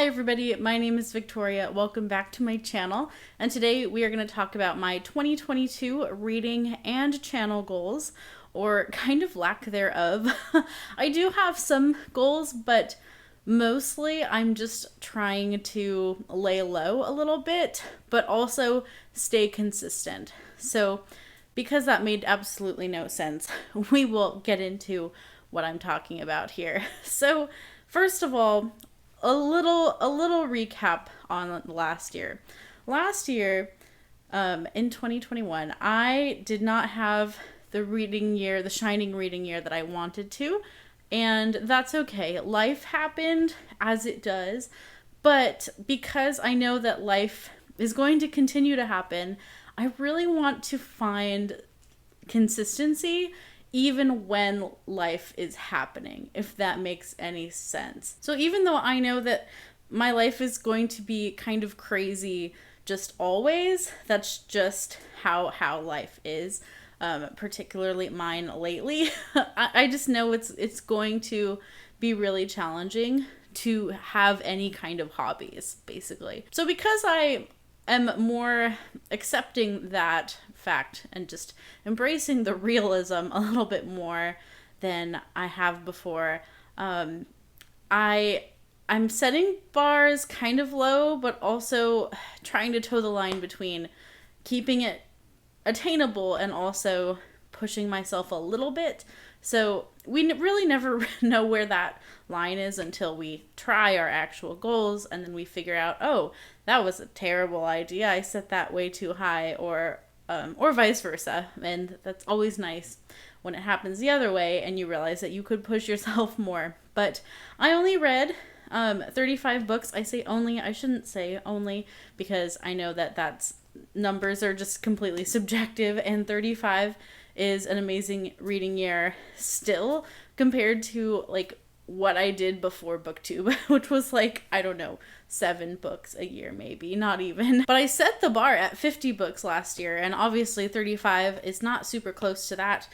Hi everybody, my name is Victoria. Welcome back to my channel, and today we are going to talk about my 2022 reading and channel goals, or kind of lack thereof. I do have some goals, but mostly I'm just trying to lay low a little bit, but also stay consistent. So because that made absolutely no sense, we will get into what I'm talking about here. So first of all, a little recap on last year. Last year, in 2021, I did not have the shining reading year that I wanted to, and that's okay. Life happened as it does, but because I know that life is going to continue to happen, I really want to find consistency even when life is happening, if that makes any sense. So even though I know that my life is going to be kind of crazy just always, that's just how life is, particularly mine lately. I just know it's going to be really challenging to have any kind of hobbies, basically. So because I am more accepting that fact and just embracing the realism a little bit more than I have before, I'm setting bars kind of low, but also trying to toe the line between keeping it attainable and also pushing myself a little bit. So we really never know where that line is until we try our actual goals, and then we figure out, oh, that was a terrible idea. I set that way too high, or vice versa. And that's always nice when it happens the other way and you realize that you could push yourself more. But I only read 35 books. I say only. I shouldn't say only, because I know that that's numbers are just completely subjective, and 35 is an amazing reading year still compared to like what I did before BookTube, which was like, I don't know, 7 books a year, maybe, not even. But I set the bar at 50 books last year, and obviously 35 is not super close to that,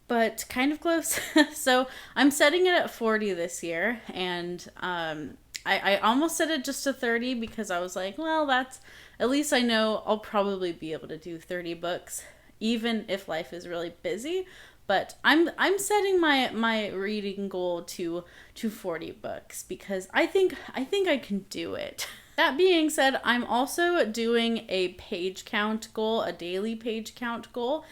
but kind of close. So I'm setting it at 40 this year, and I almost set it just to 30 because I was like, well, that's, at least I know I'll probably be able to do 30 books, even if life is really busy. But I'm setting my reading goal to 40 books because I think I can do it. That being said, I'm also doing a page count goal, a daily page count goal,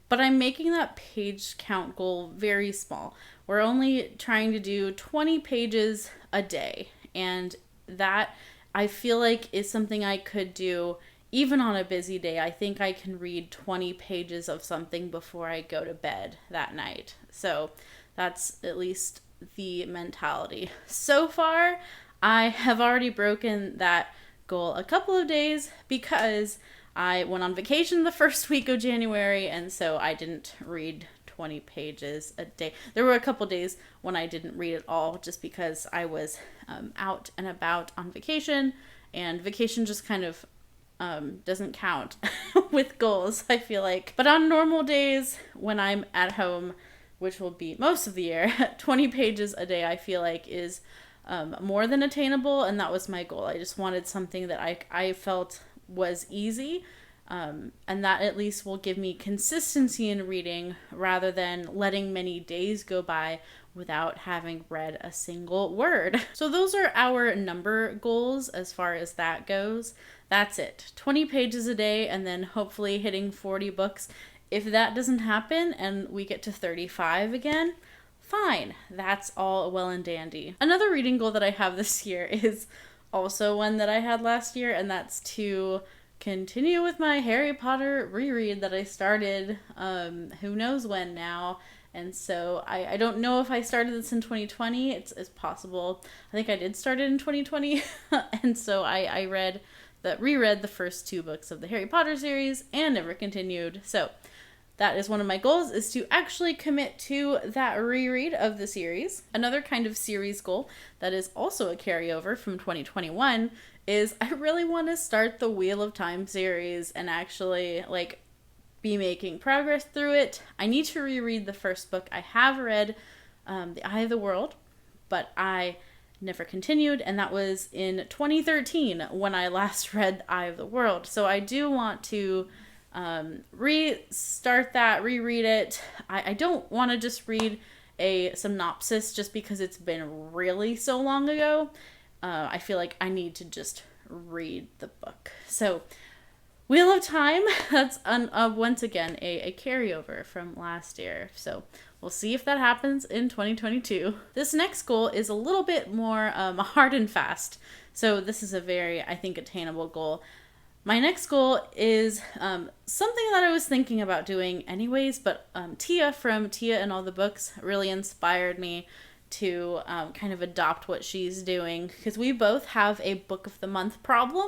but I'm making that page count goal very small. We're only trying to do 20 pages a day, and that I feel like is something I could do even on a busy day. I think I can read 20 pages of something before I go to bed that night. So that's at least the mentality. So far, I have already broken that goal a couple of days because I went on vacation the first week of January, and so I didn't read 20 pages a day. There were a couple days when I didn't read at all just because I was out and about on vacation, and vacation just kind of doesn't count with goals, I feel like. But on normal days when I'm at home, which will be most of the year, 20 pages a day I feel like is more than attainable, and that was my goal. I just wanted something that I felt was easy, and that at least will give me consistency in reading rather than letting many days go by without having read a single word. So those are our number goals as far as that goes. That's it. 20 pages a day, and then hopefully hitting 40 books. If that doesn't happen and we get to 35 again, fine. That's all well and dandy. Another reading goal that I have this year is also one that I had last year, and that's to continue with my Harry Potter reread that I started who knows when now. And so I don't know if I started this in 2020. It's possible. I think I did start it in 2020. And so I reread the first 2 books of the Harry Potter series and never continued. So that is one of my goals, is to actually commit to that reread of the series. Another kind of series goal that is also a carryover from 2021 is I really want to start the Wheel of Time series and actually like be making progress through it. I need to reread the first book. I have read The Eye of the World, but I never continued, and that was in 2013 when I last read Eye of the World. So I do want to restart that, reread it. I don't want to just read a synopsis just because it's been really so long ago. I feel like I need to just read the book. So Wheel of Time, that's once again a carryover from last year. So we'll see if that happens in 2022. This next goal is a little bit more hard and fast. So this is a very, I think, attainable goal. My next goal is something that I was thinking about doing anyways, but Tia from Tia and All the Books really inspired me to kind of adopt what she's doing, because we both have a book of the month problem.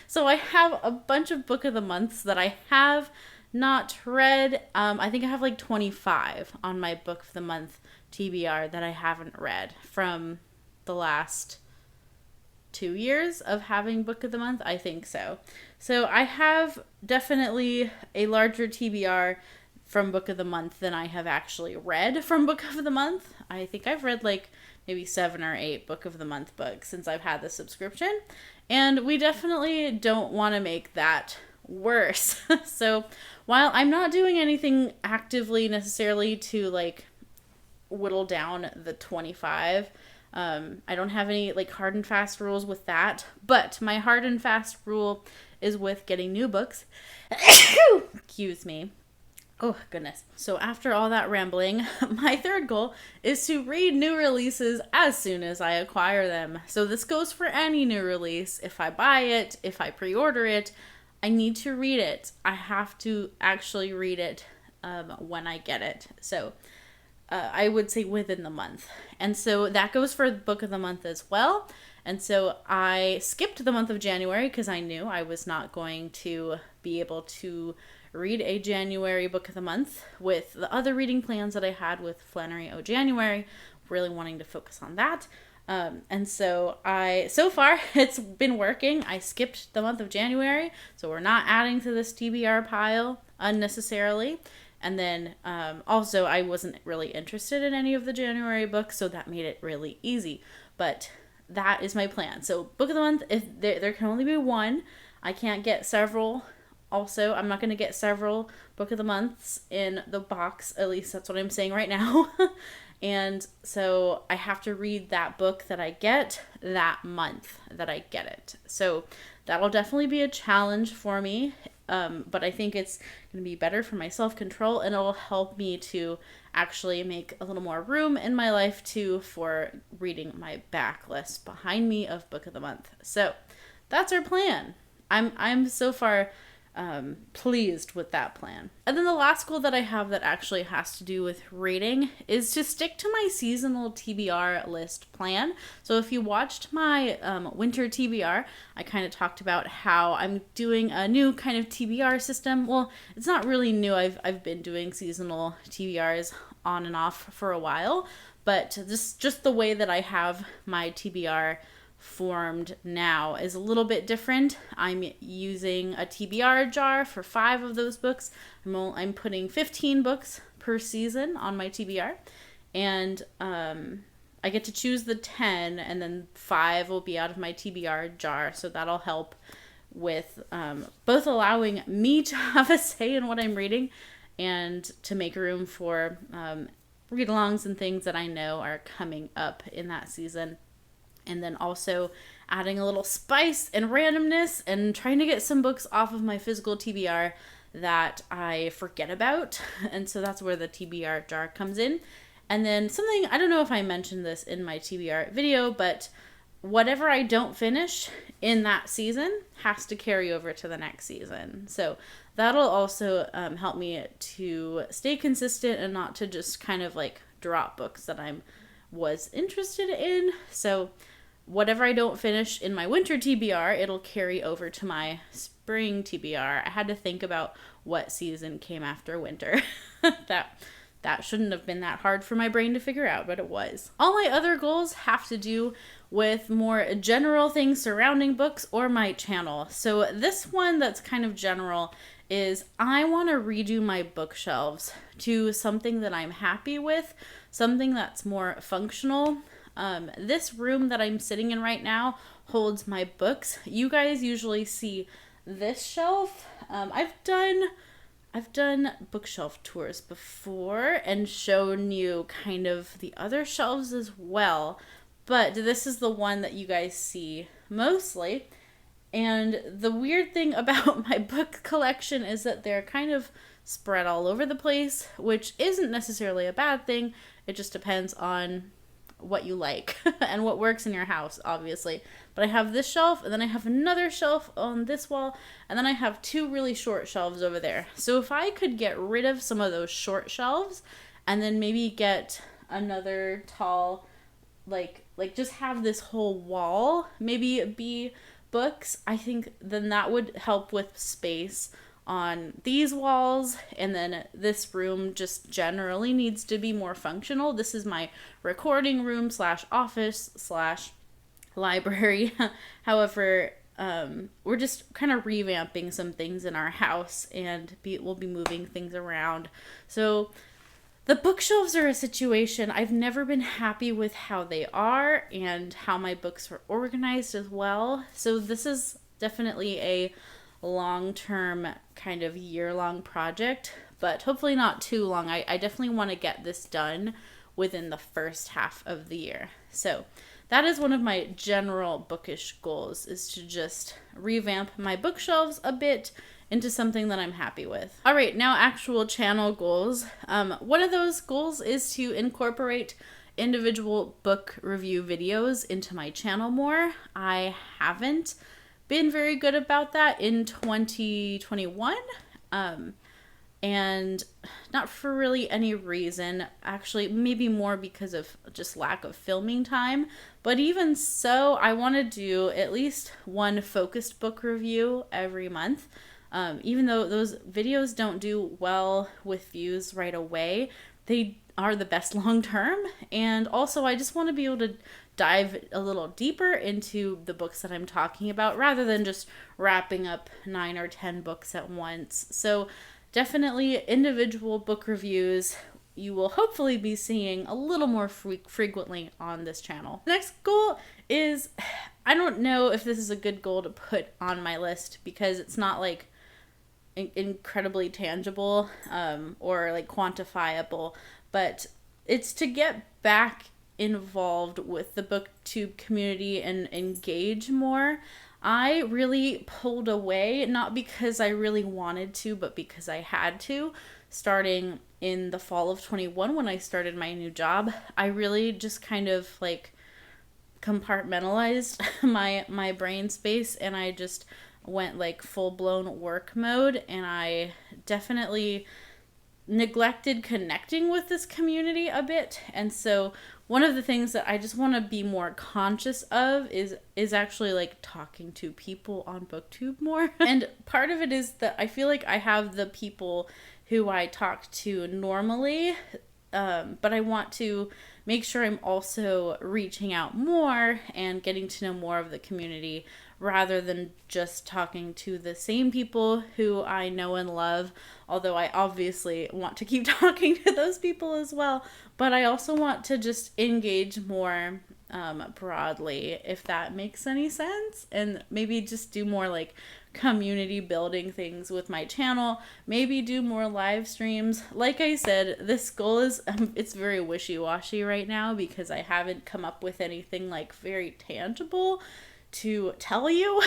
So I have a bunch of book of the months that I have not read. I think I have like 25 on my book of the month TBR that I haven't read from the last 2 years of having book of the month. I think so. So I have definitely a larger TBR from book of the month than I have actually read from book of the month. I think I've read like maybe 7 or 8 book of the month books since I've had the subscription, and we definitely don't want to make that worse. So while I'm not doing anything actively necessarily to like whittle down the 25, I don't have any like hard and fast rules with that, but my hard and fast rule is with getting new books. Excuse me. Oh, goodness. So after all that rambling, my third goal is to read new releases as soon as I acquire them. So this goes for any new release. If I buy it, if I pre-order it, I need to read it. I have to actually read it when I get it. So I would say within the month. And so that goes for the book of the month as well. And so I skipped the month of January because I knew I was not going to be able to read a January book of the month with the other reading plans that I had with Flannery O January, really wanting to focus on that. And so so far it's been working. I skipped the month of January, so we're not adding to this TBR pile unnecessarily. And then also I wasn't really interested in any of the January books, so that made it really easy. But that is my plan. So book of the month, if there can only be one. I can't get several. Also, I'm not going to get several book of the months in the box. At least that's what I'm saying right now. And so I have to read that book that I get that month that I get it. So that'll definitely be a challenge for me. But I think it's going to be better for my self-control, and it'll help me to actually make a little more room in my life too for reading my backlist behind me of book of the month. So that's our plan. I'm so far pleased with that plan. And then the last goal that I have that actually has to do with reading is to stick to my seasonal TBR list plan. So if you watched my winter TBR, I kind of talked about how I'm doing a new kind of TBR system. Well, it's not really new. I've been doing seasonal TBRs on and off for a while, but just the way that I have my TBR formed now is a little bit different. I'm using a TBR jar for 5 of those books. I'm putting 15 books per season on my TBR, and I get to choose the 10, and then 5 will be out of my TBR jar. So that'll help with both allowing me to have a say in what I'm reading and to make room for read-alongs and things that I know are coming up in that season. And then also adding a little spice and randomness and trying to get some books off of my physical TBR that I forget about. And so that's where the TBR jar comes in. And then something, I don't know if I mentioned this in my TBR video, but whatever I don't finish in that season has to carry over to the next season. So that'll also help me to stay consistent and not to just kind of like drop books that I was interested in. So whatever I don't finish in my winter TBR, it'll carry over to my spring TBR. I had to think about what season came after winter. That shouldn't have been that hard for my brain to figure out, but it was. All my other goals have to do with more general things surrounding books or my channel. So this one that's kind of general is I want to redo my bookshelves to something that I'm happy with, something that's more functional. This room that I'm sitting in right now holds my books. You guys usually see this shelf. I've done bookshelf tours before and shown you kind of the other shelves as well, but this is the one that you guys see mostly. And the weird thing about my book collection is that they're kind of spread all over the place, which isn't necessarily a bad thing. It just depends on what you like and what works in your house, obviously. But I have this shelf, and then I have another shelf on this wall, and then I have two really short shelves over there. So if I could get rid of some of those short shelves and then maybe get another tall, like just have this whole wall maybe be books, I think then that would help with space on these walls, and then this room just generally needs to be more functional. This is my recording room / office / library. However, we're just kind of revamping some things in our house, and we'll be moving things around. So the bookshelves are a situation. I've never been happy with how they are and how my books are organized as well. So this is definitely a long-term kind of year-long project, but hopefully not too long. I definitely want to get this done within the first half of the year. So that is one of my general bookish goals, is to just revamp my bookshelves a bit into something that I'm happy with. All right, now actual channel goals. One of those goals is to incorporate individual book review videos into my channel more. I haven't been very good about that in 2021, and not for really any reason. Actually, maybe more because of just lack of filming time. But even so, I want to do at least one focused book review every month. Even though those videos don't do well with views right away, they are the best long term. And also, I just want to be able to dive a little deeper into the books that I'm talking about rather than just wrapping up 9 or 10 books at once. So definitely individual book reviews you will hopefully be seeing a little more frequently on this channel. Next goal is, I don't know if this is a good goal to put on my list because it's not like incredibly tangible or like quantifiable, but it's to get back involved with the booktube community and engage more. I really pulled away, not because I really wanted to, but because I had to, starting in the fall of 21 when I started my new job. I really just kind of like compartmentalized my brain space, and I just went like full-blown work mode, and I definitely neglected connecting with this community a bit. And so one of the things that I just want to be more conscious of is actually like talking to people on booktube more. And part of it is that I feel like I have the people who I talk to normally, but I want to make sure I'm also reaching out more and getting to know more of the community rather than just talking to the same people who I know and love, although I obviously want to keep talking to those people as well. But I also want to just engage more broadly, if that makes any sense, and maybe just do more like community building things with my channel, maybe do more live streams. Like I said, this goal is it's very wishy-washy right now because I haven't come up with anything like very tangible to tell you,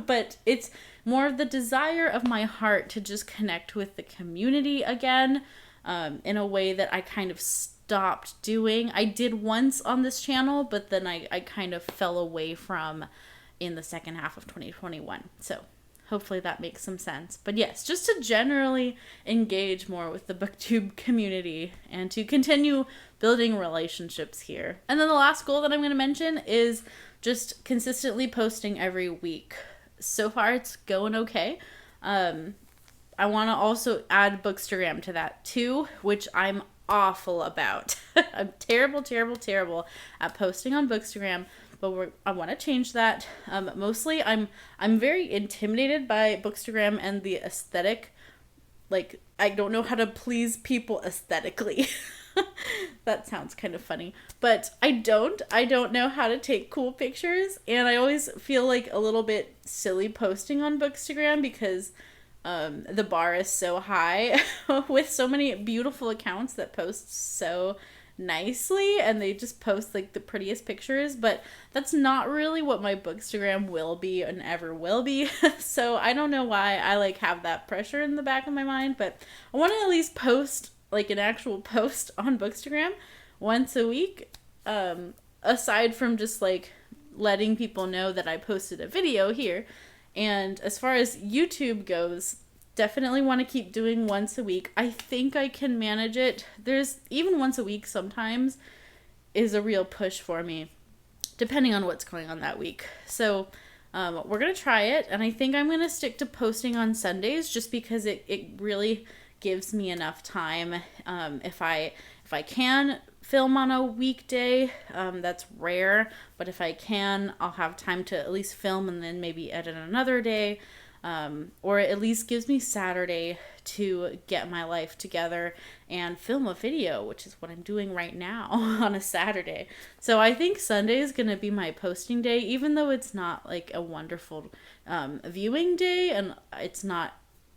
but it's more of the desire of my heart to just connect with the community again, in a way that I kind of stopped doing. I did once on this channel, but then I kind of fell away from in the second half of 2021. So hopefully that makes some sense. But yes, just to generally engage more with the booktube community and to continue building relationships here. And then the last goal that I'm going to mention is just consistently posting every week. So far it's going okay. I want to also add Bookstagram to that too, which I'm awful about. I'm terrible at posting on Bookstagram, but I want to change that. Mostly I'm very intimidated by Bookstagram and the aesthetic. Like, I don't know how to please people aesthetically. That sounds kind of funny. But I don't know how to take cool pictures, and I always feel like a little bit silly posting on Bookstagram because the bar is so high with so many beautiful accounts that post so nicely, and they just post like the prettiest pictures, but that's not really what my Bookstagram will be and ever will be. So I don't know why I like have that pressure in the back of my mind, but I want to at least post like an actual post on Bookstagram once a week, aside from just like letting people know that I posted a video here. And as far as YouTube goes, definitely want to keep doing once a week. I think I can manage it. There's even once a week sometimes is a real push for me, depending on what's going on that week. So we're going to try it, and I think I'm going to stick to posting on Sundays just because it really gives me enough time. If I can film on a weekday, that's rare, but if I can, I'll have time to at least film and then maybe edit another day, or at least gives me Saturday to get my life together and film a video, which is what I'm doing right now on a Saturday. So I think Sunday is going to be my posting day, even though it's not like a wonderful viewing day, and it's not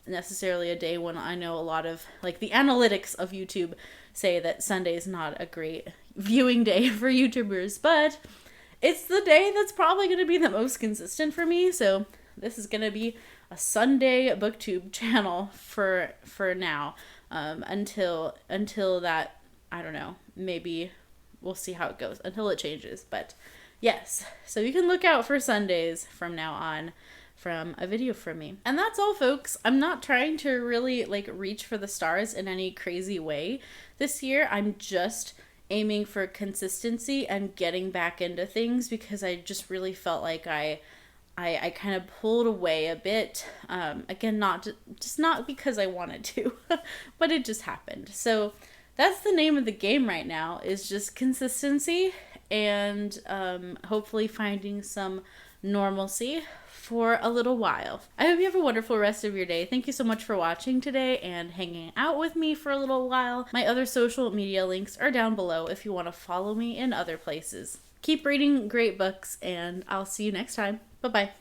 necessarily a day when I know a lot of like the analytics of YouTube say that Sunday is not a great viewing day for YouTubers, but it's the day that's probably going to be the most consistent for me. So this is going to be a Sunday booktube channel for now, until that, I don't know, maybe we'll see how it goes until it changes. But yes, so you can look out for Sundays from now on from a video from me. And that's all, folks. I'm not trying to really like reach for the stars in any crazy way this year. I'm just aiming for consistency and getting back into things because I just really felt like I kind of pulled away a bit. Again, not because I wanted to, but it just happened. So that's the name of the game right now, is just consistency and hopefully finding some normalcy for a little while. I hope you have a wonderful rest of your day. Thank you so much for watching today and hanging out with me for a little while. My other social media links are down below if you want to follow me in other places. Keep reading great books, and I'll see you next time. Bye-bye.